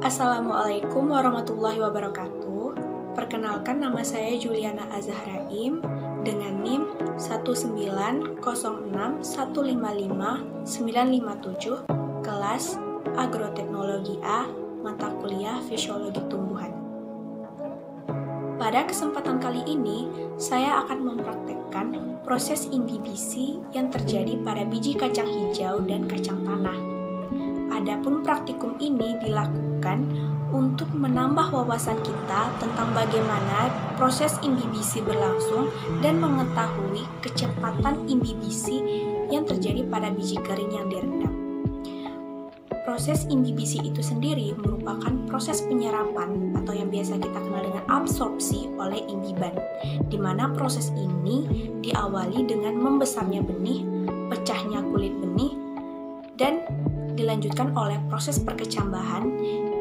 Assalamualaikum warahmatullahi wabarakatuh. Perkenalkan, nama saya Juliana Azahraim dengan NIM 19061555957, kelas Agroteknologi A, mata kuliah Fisiologi Tumbuhan. Pada kesempatan kali ini, saya akan mempraktekkan proses imbibisi yang terjadi pada biji kacang hijau dan kacang tanah. Adapun praktikum ini dilakukan untuk menambah wawasan kita tentang bagaimana proses imbibisi berlangsung dan mengetahui kecepatan imbibisi yang terjadi pada biji kering yang direndam. Proses imbibisi itu sendiri merupakan proses penyerapan atau yang biasa kita kenal dengan absorpsi oleh imbiban, di mana proses ini diawali dengan membesarnya benih, pecahnya kulit benih, dan dilanjutkan oleh proses perkecambahan,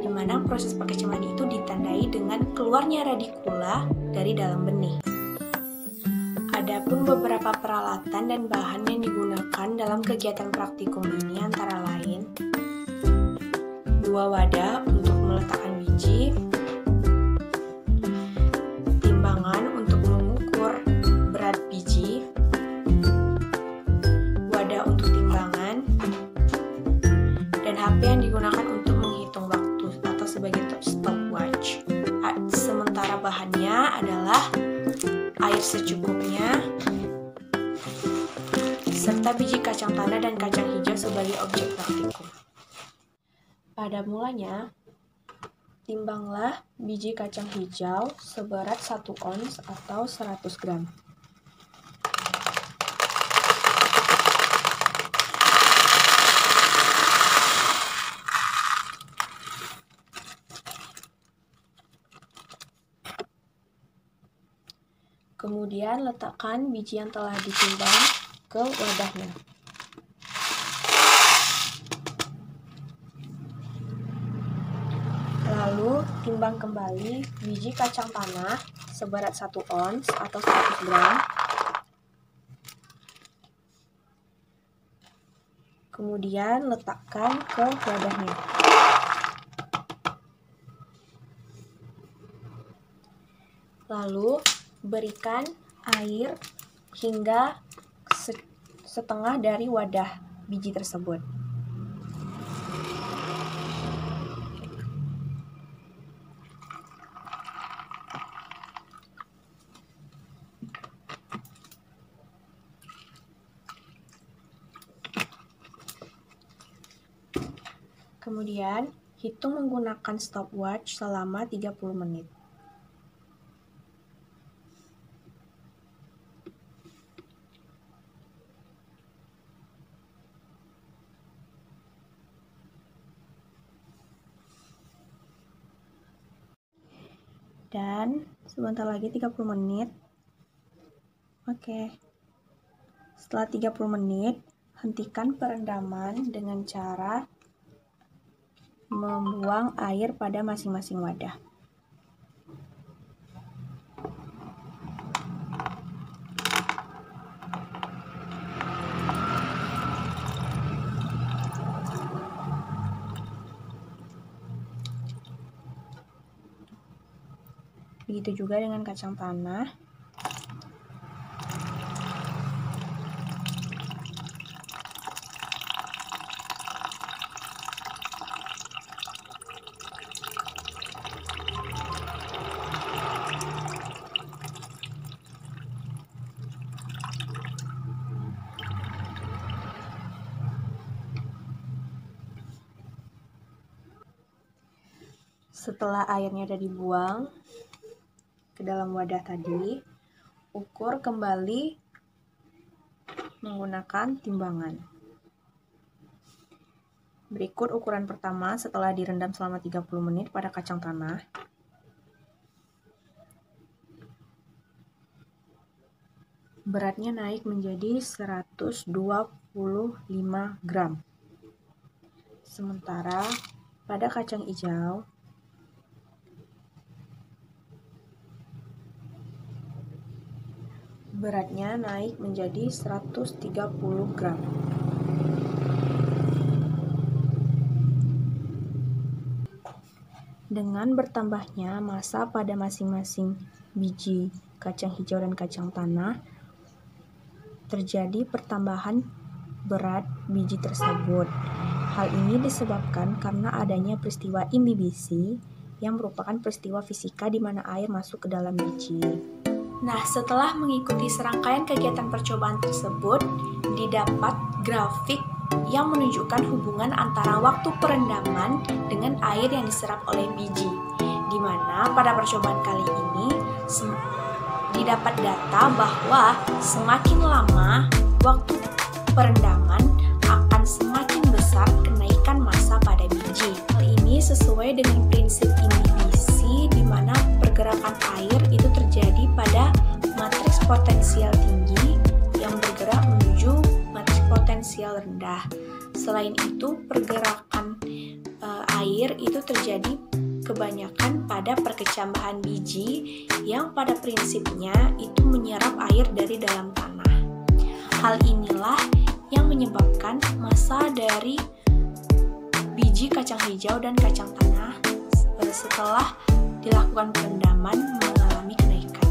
di mana proses perkecambahan itu ditandai dengan keluarnya radikula dari dalam benih. Adapun beberapa peralatan dan bahan yang digunakan dalam kegiatan praktikum ini antara lain 2 wadah untuk meletakkan biji, timbangan untuk mengukur berat biji, wadah untuk timbangan, dan HP yang digunakan untuk menghitung waktu atau sebagai stopwatch. Sementara bahannya adalah air secukupnya, serta biji kacang tanah dan kacang hijau sebagai objek praktikum. Pada mulanya, timbanglah biji kacang hijau seberat 1 ons atau 100 gram. Kemudian letakkan biji yang telah ditimbang ke wadahnya. Lalu timbang kembali biji kacang tanah seberat 1 ons atau 100 gram. Kemudian letakkan ke wadahnya. Lalu berikan air hingga setengah dari wadah biji tersebut. Kemudian, hitung menggunakan stopwatch selama 30 menit. Dan sebentar lagi 30 menit. Oke. Setelah 30 menit, hentikan perendaman dengan cara membuang air pada masing-masing wadah. Begitu juga dengan kacang tanah. Setelah airnya sudah dibuang ke dalam wadah tadi, ukur kembali menggunakan timbangan. Berikut ukuran pertama setelah direndam selama 30 menit pada kacang tanah. Beratnya naik menjadi 125 gram. Sementara pada kacang hijau beratnya naik menjadi 130 gram. Dengan bertambahnya massa pada masing-masing biji kacang hijau dan kacang tanah, terjadi pertambahan berat biji tersebut. Hal ini disebabkan karena adanya peristiwa imbibisi yang merupakan peristiwa fisika di mana air masuk ke dalam biji. Nah, setelah mengikuti serangkaian kegiatan percobaan tersebut, didapat grafik yang menunjukkan hubungan antara waktu perendaman dengan air yang diserap oleh biji, di mana pada percobaan kali ini didapat data bahwa semakin lama waktu perendaman akan semakin besar kenaikan massa pada biji. Hal ini sesuai dengan prinsip imbibisi, di mana pergerakan air itu terjadi pada matriks potensial tinggi yang bergerak menuju matriks potensial rendah. Selain itu, pergerakan air itu terjadi kebanyakan pada perkecambahan biji yang pada prinsipnya itu menyerap air dari dalam tanah. Hal inilah yang menyebabkan massa dari biji kacang hijau dan kacang tanah setelah dilakukan perendaman mengalami kenaikan.